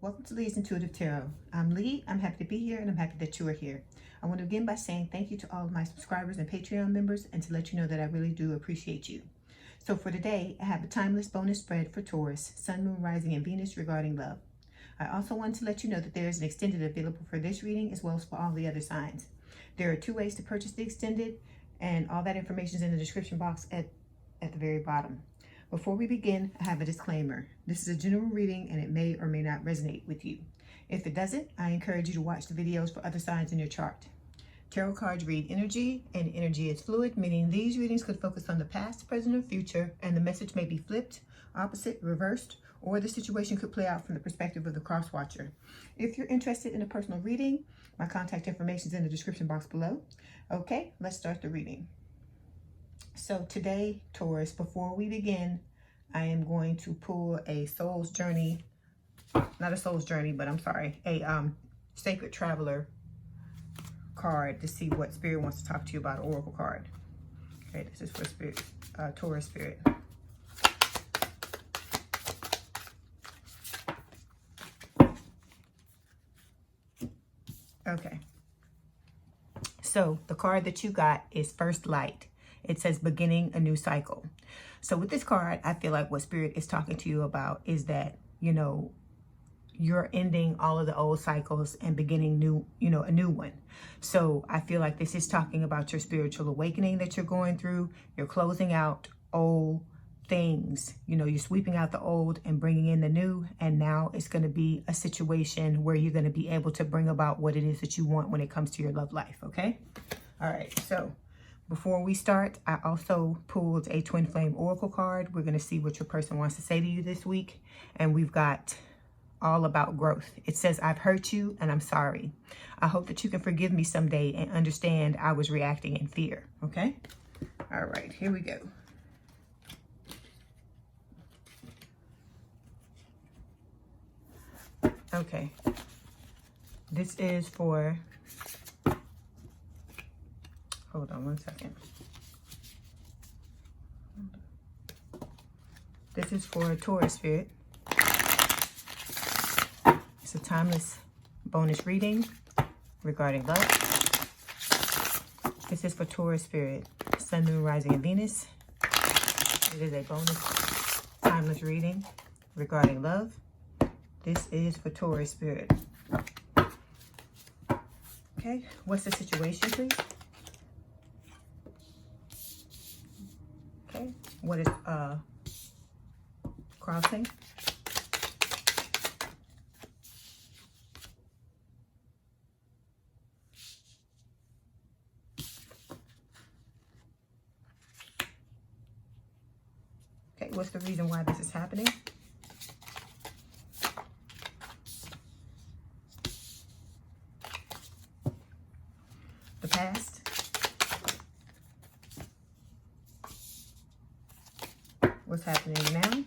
Welcome to Leigh's Intuitive Tarot. I'm Leigh. I'm happy to be here and I'm happy that you are here. I want to begin by saying thank you to all of my subscribers and Patreon members and to let you know that I really do appreciate you. So for today, I have a timeless bonus spread for Taurus, Sun, Moon, Rising, and Venus regarding love. I also want to let you know that there is an extended available for this reading as well as for all the other signs. There are 2 ways to purchase the extended, and all that information is in the description box at the very bottom. Before we begin, I have a disclaimer. This is a general reading and it may or may not resonate with you. If it doesn't, I encourage you to watch the videos for other signs in your chart. Tarot cards read energy, and energy is fluid, meaning these readings could focus on the past, present, or future, and the message may be flipped, opposite, reversed, or the situation could play out from the perspective of the cross-watcher. If you're interested in a personal reading, my contact information is in the description box below. Okay, let's start the reading. So today, Taurus, before we begin, I am going to pull a soul's journey, not a soul's journey, but I'm sorry, a sacred traveler card to see what spirit wants to talk to you about, an oracle card. Okay, this is for spirit, Taurus spirit. Okay. So the card that you got is First Light. It says beginning a new cycle. So with this card, I feel like what spirit is talking to you about is that, you know, you're ending all of the old cycles and beginning new, a new one. So I feel like this is talking about your spiritual awakening that you're going through. You're closing out old things, you're sweeping out the old and bringing in the new. And now it's going to be a situation where you're going to be able to bring about what it is that you want when it comes to your love life. Okay. All right. So before we start, I also pulled a Twin Flame Oracle card. We're going to see what your person wants to say to you this week. And we've got all about growth. It says, I've hurt you and I'm sorry. I hope that you can forgive me someday and understand I was reacting in fear. Okay. All right, here we go. Okay. This is for, hold on one second. This is for Taurus spirit. It's a timeless bonus reading regarding love. This is for Taurus spirit, Sun, Moon, Rising, and Venus. It is a bonus timeless reading regarding love. This is for Taurus spirit. Okay, what's the situation, please? Okay, what is crossing? Okay, what's the reason why this is happening? The past. What's happening now?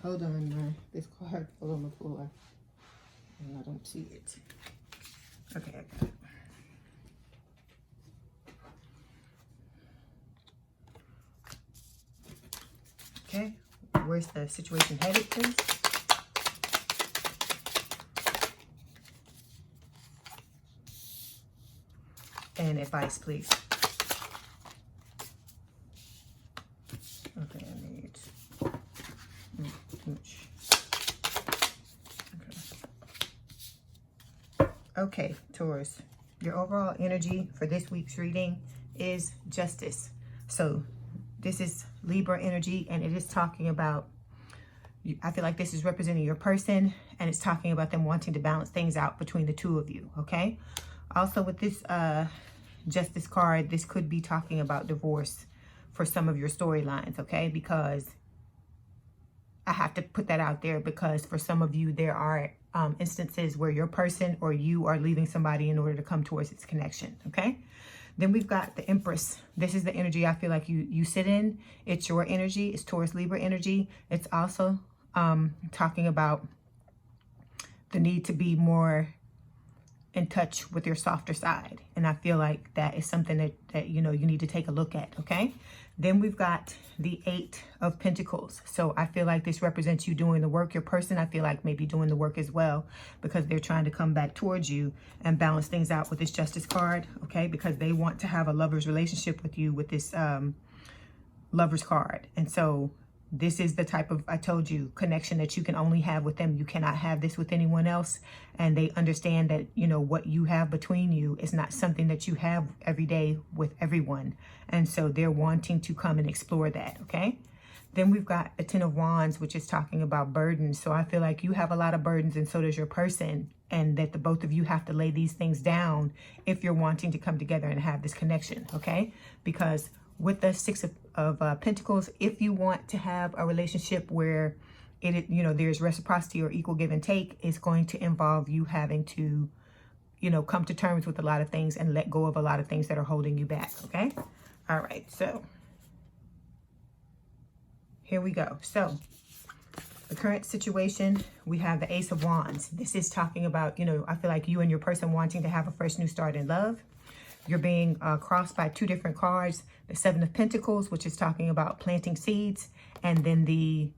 Hold on, this card fell on the floor and I don't see it. Okay, I got it. Okay, where's the situation headed, please? And advice, please. Okay, I need... Okay, Taurus, your overall energy for this week's reading is justice. So this is Libra energy, and it is talking about, I feel like this is representing your person, and it's talking about them wanting to balance things out between the two of you, okay? Also with this justice card, this could be talking about divorce for some of your storylines, okay? Because I have to put that out there because for some of you, there are instances where your person or you are leaving somebody in order to come towards its connection, okay? Then we've got the Empress. This is the energy I feel like you sit in. It's your energy. It's Taurus Libra energy. It's also talking about the need to be more in touch with your softer side. And I feel like that is something that you know, you need to take a look at, okay? Then we've got the 8 of Pentacles. So I feel like this represents you doing the work. Your person, I feel like, maybe doing the work as well, because they're trying to come back towards you and balance things out with this Justice card, okay? Because they want to have a lover's relationship with you with this Lover's card. And so this is the type of, I told you, connection that you can only have with them. You cannot have this with anyone else. And they understand that, you know, what you have between you is not something that you have every day with everyone. And so they're wanting to come and explore that, okay? Then we've got the 10 of Wands, which is talking about burdens. So I feel like you have a lot of burdens, and so does your person. And that the both of you have to lay these things down if you're wanting to come together and have this connection, okay? Because with the 6 of Pentacles, if you want to have a relationship where it, you know, there's reciprocity or equal give and take, it's going to involve you having to, you know, come to terms with a lot of things and let go of a lot of things that are holding you back, okay? All right, so here we go. So the current situation, we have the Ace of Wands. This is talking about, you know, I feel like you and your person wanting to have a fresh new start in love. You're being crossed by 2 different cards. The 7 of Pentacles, which is talking about planting seeds. And then the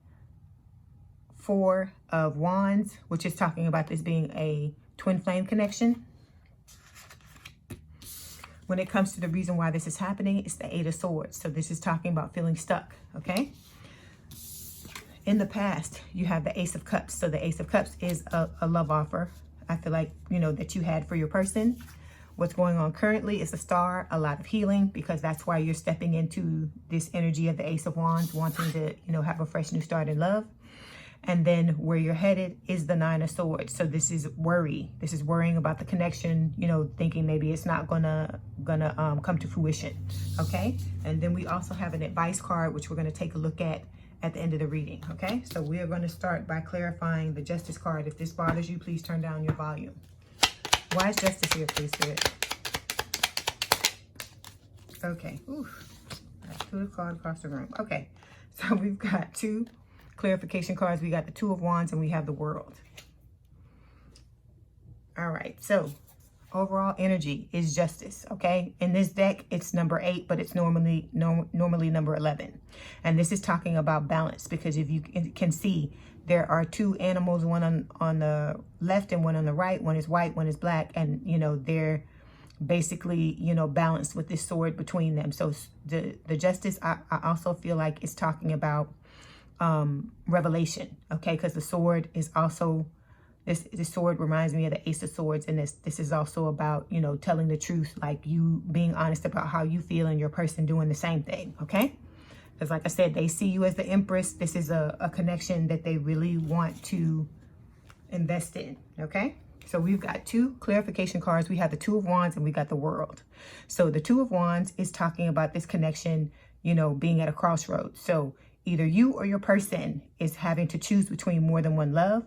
4 of Wands, which is talking about this being a twin flame connection. When it comes to the reason why this is happening, it's the 8 of Swords. So this is talking about feeling stuck, okay? In the past, you have the Ace of Cups. So the Ace of Cups is a love offer, I feel like, you know, that you had for your person. What's going on currently is a Star, a lot of healing, because that's why you're stepping into this energy of the Ace of Wands, wanting to, you know, have a fresh new start in love. And then where you're headed is the 9 of Swords. So this is worry. This is worrying about the connection, you know, thinking maybe it's not gonna come to fruition, okay? And then we also have an advice card, which we're gonna take a look at the end of the reading, okay? So we are gonna start by clarifying the Justice card. If this bothers you, please turn down your volume. Why is Justice here, please, Spirit? Okay. Oof. I threw the card across the room. Okay. So we've got 2 clarification cards. We got the 2 of Wands and we have the World. All right. So overall energy is Justice, okay? In this deck, it's number 8, but it's normally number 11. And this is talking about balance, because if you can see, there are 2 animals, one on the left and one on the right. One is white, one is black. And, you know, they're basically, you know, balanced with this sword between them. So the Justice, I also feel like it's talking about revelation, okay? Because the sword is also, this sword reminds me of the Ace of Swords. And this is also about, you know, telling the truth, like you being honest about how you feel and your person doing the same thing, okay? Because like I said, they see you as the Empress. This is a connection that they really want to invest in, okay? So we've got 2 clarification cards. We have the 2 of Wands and we got the World. So the 2 of Wands is talking about this connection, you know, being at a crossroads. So either you or your person is having to choose between more than one love.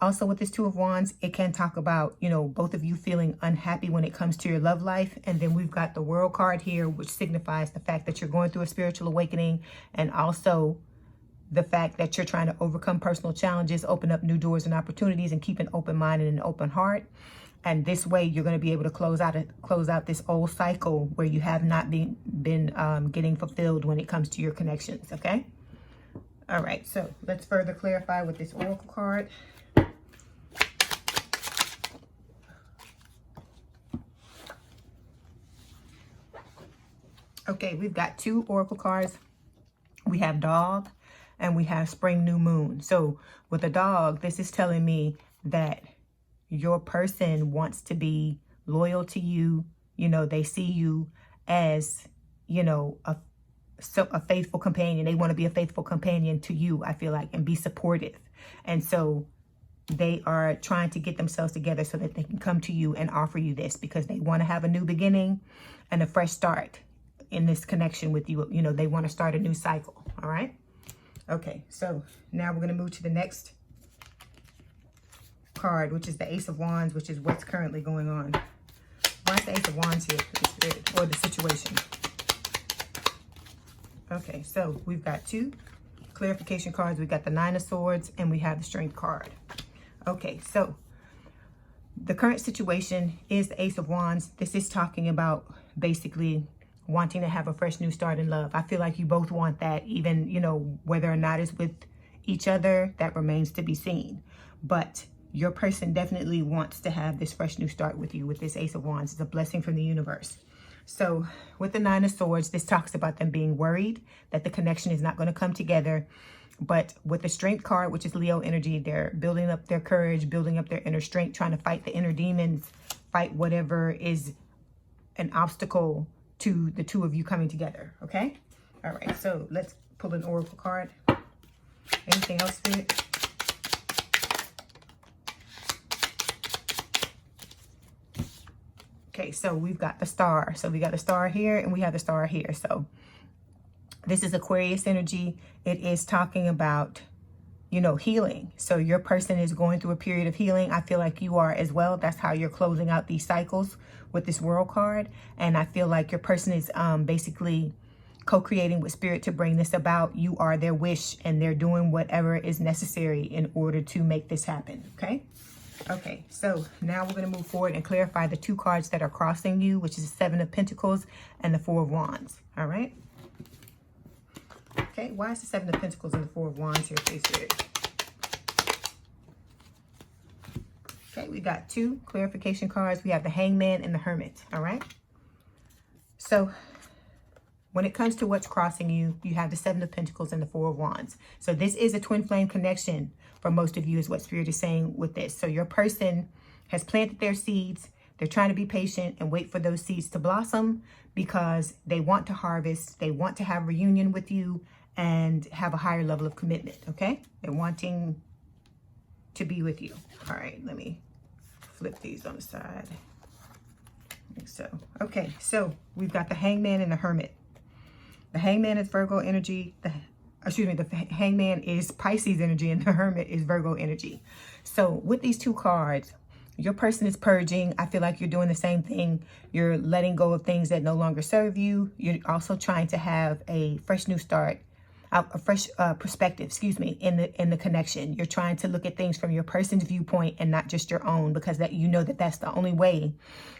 Also with this 2 of Wands, it can talk about, you know, both of you feeling unhappy when it comes to your love life. And then we've got the World card here, which signifies the fact that you're going through a spiritual awakening, and also the fact that you're trying to overcome personal challenges, open up new doors and opportunities, and keep an open mind and an open heart. And this way, you're going to be able to close out this old cycle where you have not been getting fulfilled when it comes to your connections, okay? All right, so let's further clarify with this Oracle card. Okay, we've got 2 Oracle cards. We have Dog and we have Spring New Moon. So with the Dog, this is telling me that your person wants to be loyal to you. You know, they see you as, you know, a faithful companion. They want to be a faithful companion to you, I feel like, and be supportive. And so they are trying to get themselves together so that they can come to you and offer you this, because they want to have a new beginning and a fresh start in this connection with you. You know, they want to start a new cycle. All right. Okay. So now we're going to move to the next card, which is the Ace of Wands, which is what's currently going on. Why is the Ace of Wands here, please, or the situation? Okay. So we've got 2 clarification cards. We've got the 9 of Swords and we have the Strength card. Okay. So The current situation is the Ace of Wands. This is talking about basically wanting to have a fresh new start in love. I feel like you both want that, even, you know, whether or not it's with each other, that remains to be seen. But your person definitely wants to have this fresh new start with you with this Ace of Wands. It's a blessing from the universe. So with the Nine of Swords, this talks about them being worried that the connection is not going to come together. But with the Strength card, which is Leo energy, they're building up their courage, building up their inner strength, trying to fight the inner demons, fight whatever is an obstacle to the two of you coming together. Okay? All right. So let's pull an oracle card. Anything else, Spirit? Okay, so we've got the Star. So we got the Star here and we have the Star here. So this is Aquarius energy. It is talking about, you know, healing. So your person is going through a period of healing. I feel like you are as well. That's how you're closing out these cycles with this World card. And I feel like your person is basically co-creating with Spirit to bring this about. You are their wish and they're doing whatever is necessary in order to make this happen. Okay? Okay, so now we're going to move forward and clarify the two cards that are crossing you, which is the Seven of Pentacles and the Four of Wands. All right? Okay, why is the Seven of Pentacles and the Four of Wands here, please, Spirit? Okay, we got two clarification cards. We have the Hangman and the Hermit, all right? So when it comes to what's crossing you, you have the Seven of Pentacles and the Four of Wands. So this is a twin flame connection for most of you is what Spirit is saying with this. So your person has planted their seeds. They're trying to be patient and wait for those seeds to blossom because they want to harvest. They want to have a reunion with you and have a higher level of commitment, okay? They're wanting to be with you. All right, let me flip these on the side. Like so. Okay, so we've got the Hangman and the Hermit. The Hangman is Virgo energy. The Hangman is Pisces energy and the Hermit is Virgo energy. So with these two cards, your person is purging. I feel like you're doing the same thing. You're letting go of things that no longer serve you. You're also trying to have a fresh new start, a fresh perspective, in the connection. You're trying to look at things from your person's viewpoint and not just your own, because that you know that that's the only way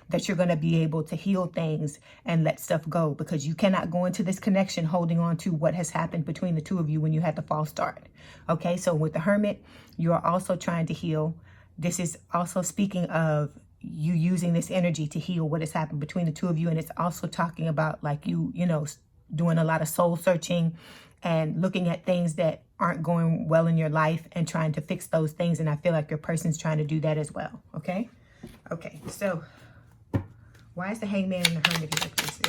that you're going to be able to heal things and let stuff go, because you cannot go into this connection holding on to what has happened between the two of you when you had the false start. Okay, so with the Hermit, you are also trying to heal. This is also speaking of you using this energy to heal what has happened between the two of you. And it's also talking about like you know, doing a lot of soul searching and looking at things that aren't going well in your life and trying to fix those things. And I feel like your person's trying to do that as well. Okay. Okay. So why is the Hangman and the Hermit here, please?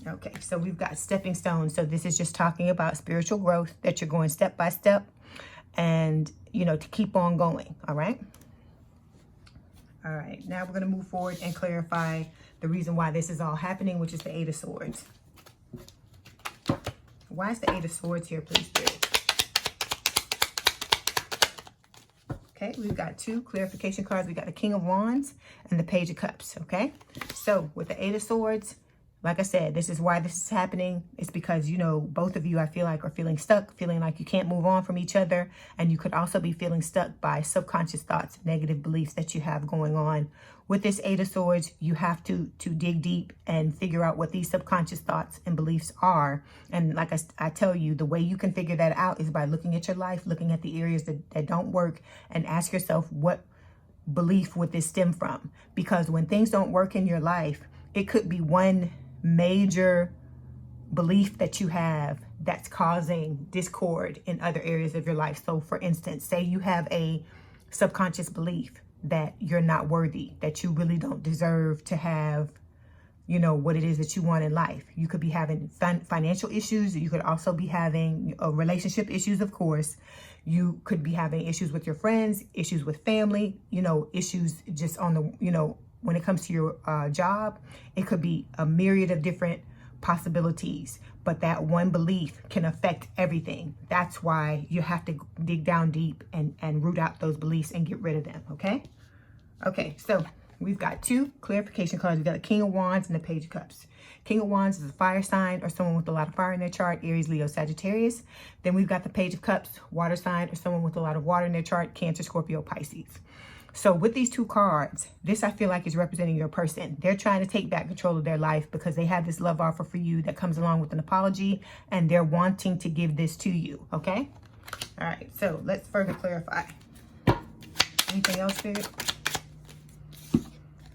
Okay. So we've got stepping stones. So this is just talking about spiritual growth, that you're going step by step and, you know, to keep on going. All right. All right. Now we're going to move forward and clarify the reason why this is all happening, which is the Eight of Swords. Why is the Eight of Swords here, please, Spirit? Okay, we've got two clarification cards. We got the King of Wands and the Page of Cups, okay? So with the Eight of Swords, like I said, this is why this is happening. It's because, you know, both of you, I feel like, are feeling stuck, feeling like you can't move on from each other. And you could also be feeling stuck by subconscious thoughts, negative beliefs that you have going on. With this Eight of Swords, you have to dig deep and figure out what these subconscious thoughts and beliefs are. And like I tell you, the way you can figure that out is by looking at your life, looking at the areas that don't work, and ask yourself, what belief would this stem from? Because when things don't work in your life, it could be one major belief that you have that's causing discord in other areas of your life. So for instance, say you have a subconscious belief that you're not worthy, that you really don't deserve to have, you know, what it is that you want in life. You could be having financial issues. You could also be having relationship issues, of course. You could be having issues with your friends, issues with family, you know, issues just on the, you know, when it comes to your job. It could be a myriad of different possibilities, but that one belief can affect everything. That's why you have to dig down deep and root out those beliefs and get rid of them. Okay. Okay. So we've got two clarification cards. We've got the King of Wands and the Page of Cups. King of Wands is a fire sign or someone with a lot of fire in their chart, Aries, Leo, Sagittarius. Then we've got the Page of Cups, water sign or someone with a lot of water in their chart, Cancer, Scorpio, Pisces. So with these two cards, this I feel like is representing your person. They're trying to take back control of their life because they have this love offer for you that comes along with an apology, and they're wanting to give this to you, okay? All right, so let's further clarify. Anything else, Spirit?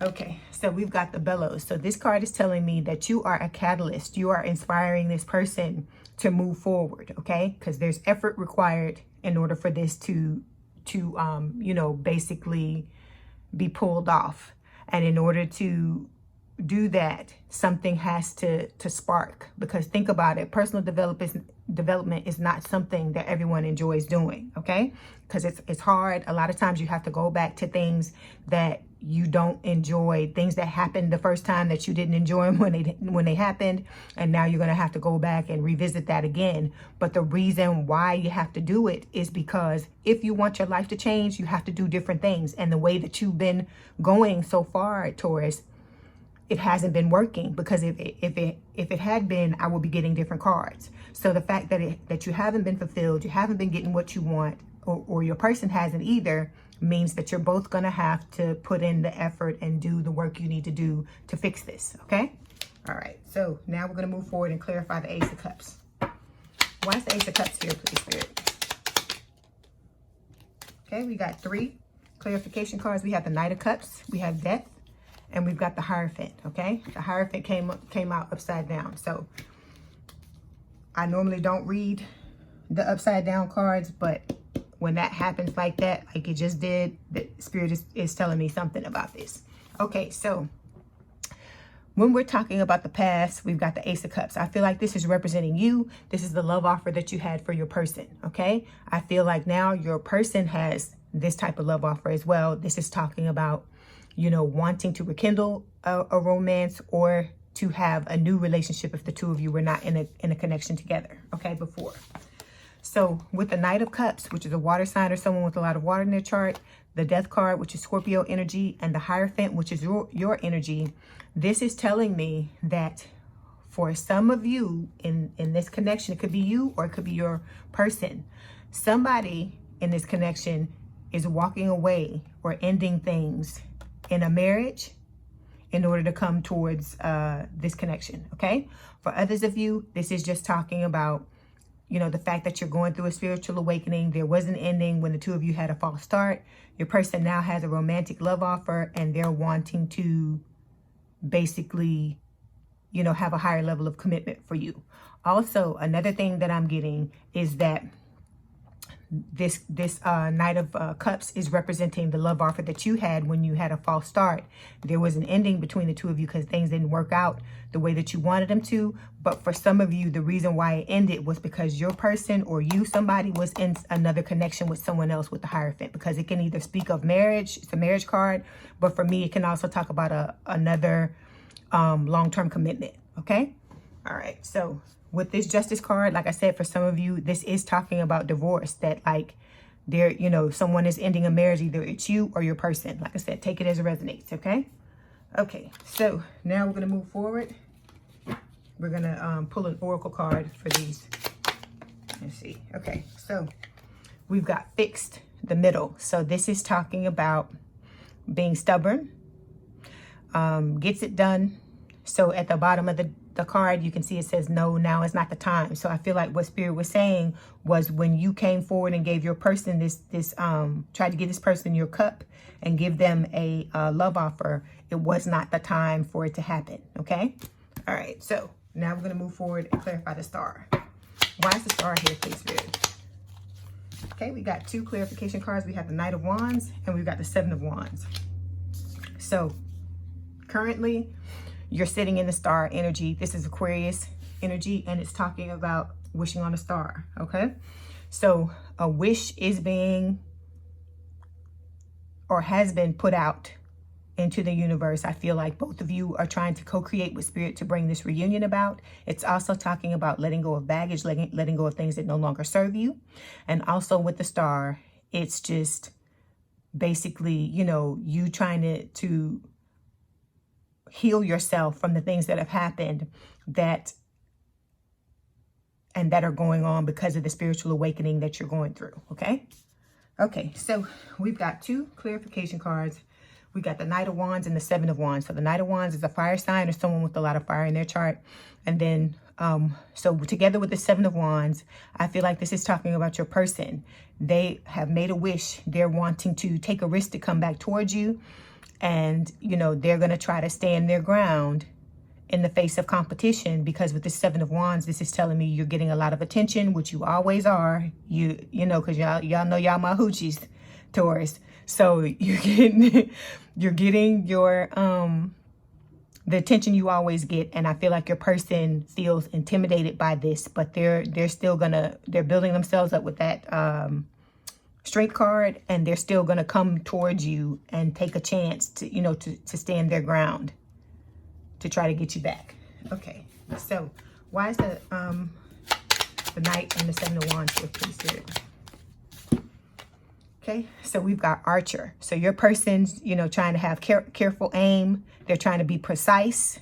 Okay, so we've got the Bellows. So this card is telling me that you are a catalyst. You are inspiring this person to move forward, okay? Because there's effort required in order for this to you know, basically be pulled off. And in order to do that, something has to spark. Because think about it, personal development is not something that everyone enjoys doing, okay? Because it's hard. A lot of times you have to go back to things that you don't enjoy, things that happened the first time that you didn't enjoy them when they happened, and now you're going to have to go back and revisit that again. But the reason why you have to do it is because if you want your life to change, you have to do different things. And the way that you've been going so far, Taurus, it hasn't been working, because if it had been, I would be getting different cards. So the fact that you haven't been fulfilled, you haven't been getting what you want, or your person hasn't either, means that you're both going to have to put in the effort and do the work you need to do to fix this, okay? All right, so now we're going to move forward and clarify the Ace of Cups. Why is the Ace of Cups here, please, Spirit? Okay, we got three clarification cards. We have the Knight of Cups, we have Death, and we've got the Hierophant, okay? The Hierophant came out upside down. So I normally don't read the upside down cards, but when that happens like that, like it just did, the Spirit is telling me something about this. Okay, so when we're talking about the past, we've got the Ace of Cups. I feel like this is representing you. This is the love offer that you had for your person, okay? I feel like now your person has this type of love offer as well. This is talking about, you know, wanting to rekindle a romance or to have a new relationship if the two of you were not in a connection together, okay, before. So with the Knight of Cups, which is a water sign or someone with a lot of water in their chart, the Death card, which is Scorpio energy, and the Hierophant, which is your energy, this is telling me that for some of you in this connection, it could be you or it could be your person. Somebody in this connection is walking away or ending things in a marriage in order to come towards this connection, okay? For others of you, this is just talking about, you know, the fact that you're going through a spiritual awakening. There was an ending when the two of you had a false start. Your person now has a romantic love offer, and they're wanting to basically, you know, have a higher level of commitment for you. Also, another thing that I'm getting is that this Knight of Cups is representing the love offer that you had when you had a false start. There was an ending between the two of you because things didn't work out the way that you wanted them to. But for some of you, the reason why it ended was because your person or somebody was in another connection with someone else with the Hierophant, because it can either speak of marriage, it's a marriage card, but for me, it can also talk about another long-term commitment, okay? All right, so with this Justice card, like I said, for some of you, this is talking about divorce, that like there, you know, someone is ending a marriage, either it's you or your person. Like I said, take it as it resonates, okay? Okay, so now we're going to move forward. We're going to pull an oracle card for these. Let's see. Okay, so we've got Fixed, the middle. So this is talking about being stubborn, gets it done. So at the bottom of the card, you can see it says, no, now is not the time. So I feel like what Spirit was saying was when you came forward and gave your person tried to give this person your cup and give them a love offer, it was not the time for it to happen, okay? All right, so now we're going to move forward and clarify the star. Why is the star here, please, Spirit? Okay, we got two clarification cards. We have the Knight of Wands and we've got the Seven of Wands. So currently, you're sitting in the star energy. This is Aquarius energy, and it's talking about wishing on a star, okay? So a wish is being or has been put out into the universe. I feel like both of you are trying to co-create with Spirit to bring this reunion about. It's also talking about letting go of baggage, letting go of things that no longer serve you. And also with the star, it's just basically, you know, you trying to heal yourself from the things that have happened that are going on because of the spiritual awakening that you're going through. Okay. Okay. So we've got 2 clarification cards. We got the Knight of Wands and the 7 of Wands. So the Knight of Wands is a fire sign or someone with a lot of fire in their chart. And then, so together with the 7 of Wands, I feel like this is talking about your person. They have made a wish. They're wanting to take a risk to come back towards you. And, you know, they're going to try to stand their ground in the face of competition, because with the 7 of Wands, this is telling me you're getting a lot of attention, which you always are. You know, because y'all know y'all my hoochies, Taurus. So you're getting your the attention you always get, and I feel like your person feels intimidated by this, but they're building themselves up with that strength card, and they're still gonna come towards you and take a chance to, you know, to stand their ground to try to get you back. Okay, so why is the Knight and the 7 of Wands here, please, Spirit? Okay, so we've got Archer. So your person's, you know, trying to have careful aim. They're trying to be precise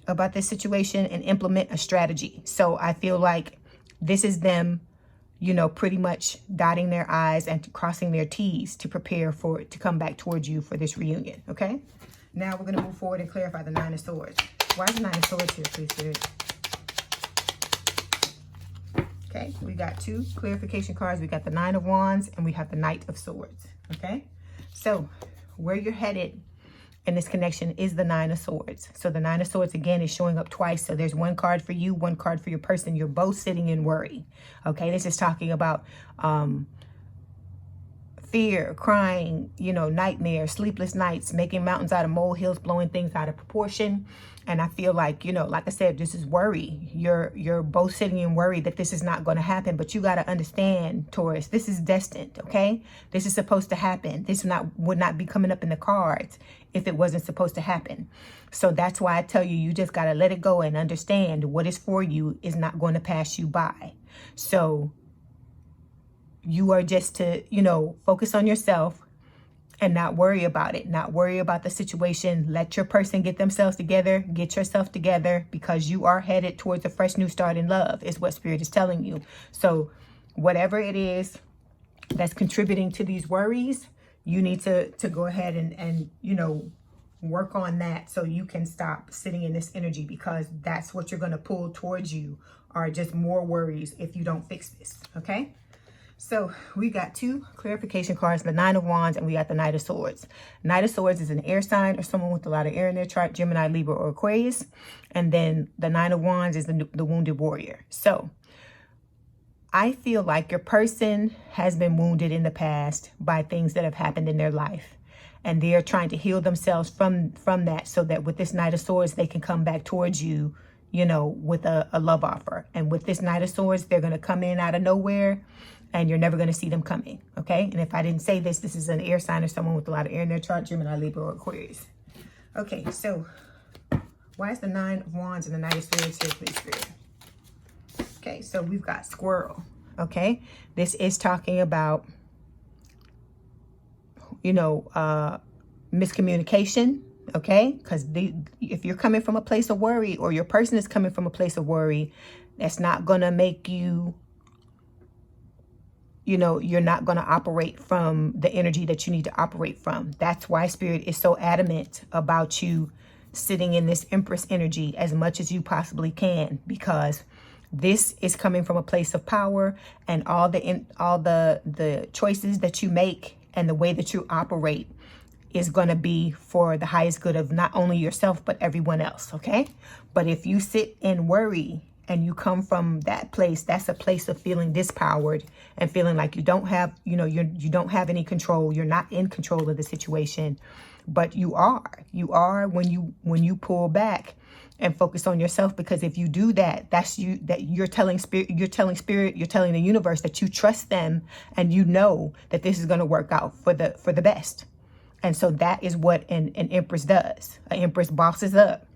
about this situation and implement a strategy. So I feel like this is them, you know, pretty much dotting their I's and crossing their T's to prepare for it to come back towards you for this reunion. Okay, now we're going to move forward and clarify the 9 of Swords. Why is the 9 of Swords here, please, Spirit? Okay, we got 2 clarification cards. We got the 9 of Wands and we have the Knight of Swords. Okay, so where you're headed in this connection is the 9 of Swords. So the 9 of Swords, again, is showing up twice. So there's 1 card for you, 1 card for your person. You're both sitting in worry. Okay, this is talking about fear, crying, you know, nightmares, sleepless nights, making mountains out of molehills, blowing things out of proportion. And I feel like, you know, like I said, this is worry. You're both sitting in worry that this is not going to happen. But you got to understand, Taurus, this is destined. Okay, this is supposed to happen. This would not be coming up in the cards if it wasn't supposed to happen. So that's why I tell you, you just got to let it go and understand what is for you is not going to pass you by. So you are just to, you know, focus on yourself and not worry about it, not worry about the situation. Let your person get themselves together, get yourself together, because you are headed towards a fresh new start in love is what Spirit is telling you. So whatever it is that's contributing to these worries, you need to go ahead and, you know, work on that so you can stop sitting in this energy, because that's what you're going to pull towards you are just more worries if you don't fix this. Okay. So we got 2 clarification cards, the 9 of Wands, and we got the Knight of Swords. Knight of Swords is an air sign or someone with a lot of air in their chart, Gemini, Libra, or Aquarius. And then the 9 of Wands is the wounded warrior. So I feel like your person has been wounded in the past by things that have happened in their life. And they're trying to heal themselves from that, so that with this Knight of Swords, they can come back towards you, you know, with a love offer. And with this Knight of Swords, they're going to come in out of nowhere, and you're never going to see them coming. Okay. And if I didn't say this, this is an air sign or someone with a lot of air in their chart, Gemini, Libra, or Aquarius. Okay. So why is the 9 of Wands and the Knight of Swords here, please, Spirit? Okay. So we've got Squirrel. Okay. This is talking about, you know, miscommunication. Okay. Because if you're coming from a place of worry, or your person is coming from a place of worry, that's not going to make you, you know, you're not going to operate from the energy that you need to operate from. That's why Spirit is so adamant about you sitting in this Empress energy as much as you possibly can, because this is coming from a place of power, and all the choices that you make and the way that you operate is going to be for the highest good of not only yourself, but everyone else. Okay. But if you sit and worry, and you come from that place, that's a place of feeling disempowered and feeling like you don't have, you know, you don't have any control. You're not in control of the situation, but you are when you pull back and focus on yourself. Because if you do that, you're telling spirit, you're telling the universe that you trust them, and you know that this is going to work out for the best. And so that is what an Empress does. An Empress bosses up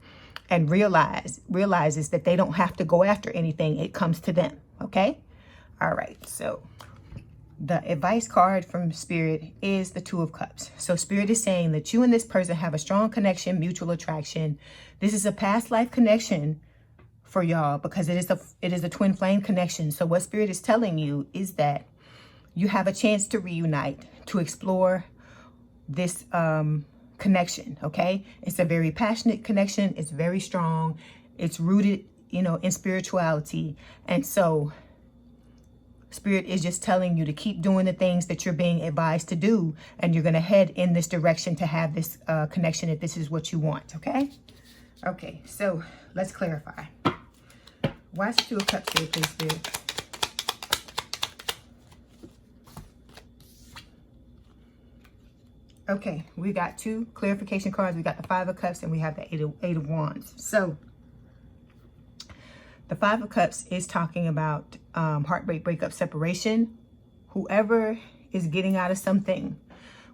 and realizes that they don't have to go after anything. It comes to them. Okay. All right. So The advice card from Spirit is the Two of Cups. So Spirit is saying that you and this person have a strong connection, mutual attraction. This is a past life connection for y'all because it is a twin flame connection. So what Spirit is telling you is that you have a chance to reunite, to explore this connection, okay? It's a very passionate connection. It's very strong. It's rooted, you know, in spirituality. And so Spirit is just telling you to keep doing the things that you're being advised to do, and you're going to head in this direction to have this connection if this is what you want, okay? Okay, so let's clarify. Why is the Two of Cups here, please, Spirit? Okay, we got two clarification cards. We got the Five of Cups and we have the Eight of Wands. So the Five of Cups is talking about heartbreak, breakup, separation. Whoever is getting out of something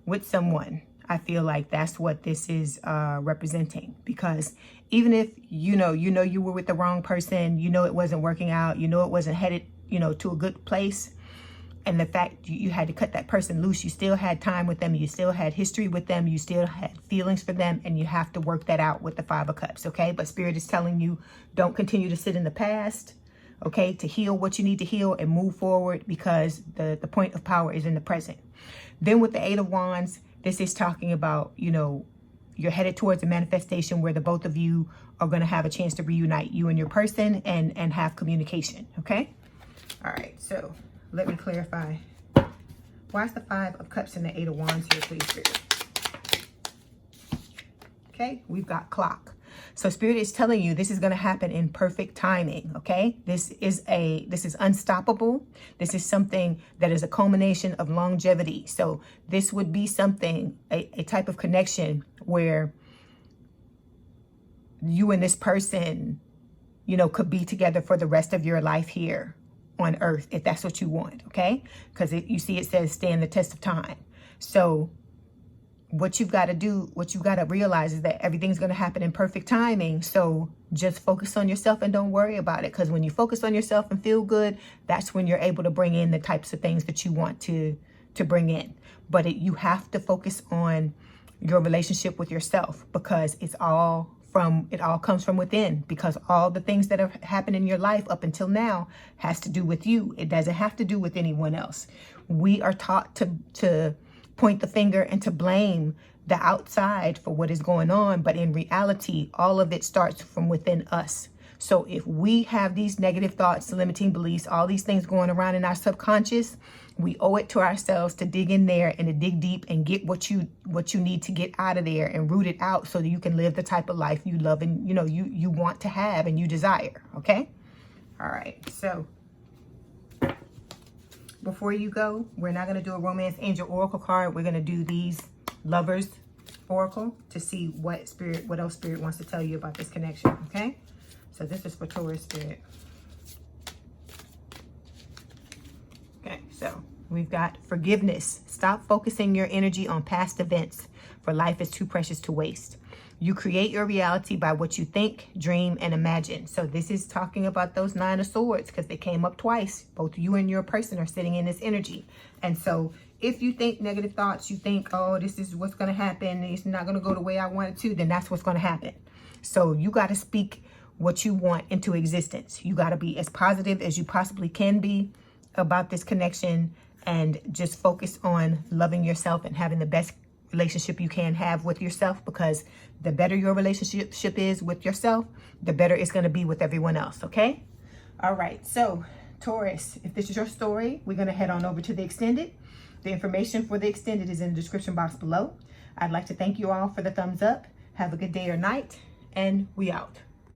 with someone, I feel like that's what this is representing. Because even if you know you were with the wrong person, you know it wasn't working out, you know it wasn't headed, you know, to a good place, and the fact you had to cut that person loose, you still had time with them, you still had history with them, you still had feelings for them, and you have to work that out with the Five of Cups, okay? But Spirit is telling you, don't continue to sit in the past, okay? To heal what you need to heal and move forward, because the point of power is in the present. Then with the Eight of Wands, this is talking about, you know, you're headed towards a manifestation where the both of you are going to have a chance to reunite, you and your person, and have communication, okay? All right, so let me clarify. Why is the Five of Cups and the Eight of Wands here, please, Spirit? Okay, we've got clock. So Spirit is telling you this is going to happen in perfect timing, okay? This is unstoppable. This is something that is a culmination of longevity. So this would be something, a type of connection where you and this person, you know, could be together for the rest of your life here on earth, if that's what you want, okay? Because you see it says stand the test of time. So what you've got to do, what you've got to realize is that everything's going to happen in perfect timing. So just focus on yourself and don't worry about it. Because when you focus on yourself and feel good, that's when you're able to bring in the types of things that you want to bring in. But you have to focus on your relationship with yourself, because it all comes from within, because all the things that have happened in your life up until now has to do with you. It doesn't have to do with anyone else. We are taught to point the finger and to blame the outside for what is going on, but in reality, all of it starts from within us. So if we have these negative thoughts, limiting beliefs, all these things going around in our subconscious, we owe it to ourselves to dig in there and to dig deep and get what you need to get out of there and root it out, so that you can live the type of life you love and you want to have and you desire. Okay? All right. So before you go, we're not going to do a Romance Angel Oracle card. We're going to do these Lovers Oracle to see what else Spirit wants to tell you about this connection. Okay? So this is for Taurus, Spirit. Okay, so we've got forgiveness. Stop focusing your energy on past events, for life is too precious to waste. You create your reality by what you think, dream, and imagine. So this is talking about those Nine of Swords, because they came up twice. Both you and your person are sitting in this energy. And so if you think negative thoughts, you think, oh, this is what's going to happen, it's not going to go the way I want it to, then that's what's going to happen. So you got to speak what you want into existence. You got to be as positive as you possibly can be about this connection, and just focus on loving yourself and having the best relationship you can have with yourself, because the better your relationship is with yourself, the better it's going to be with everyone else. Okay? All right. So Taurus, if this is your story, we're going to head on over to the extended. The information for the extended is in the description box below. I'd like to thank you all for the thumbs up. Have a good day or night, and we out.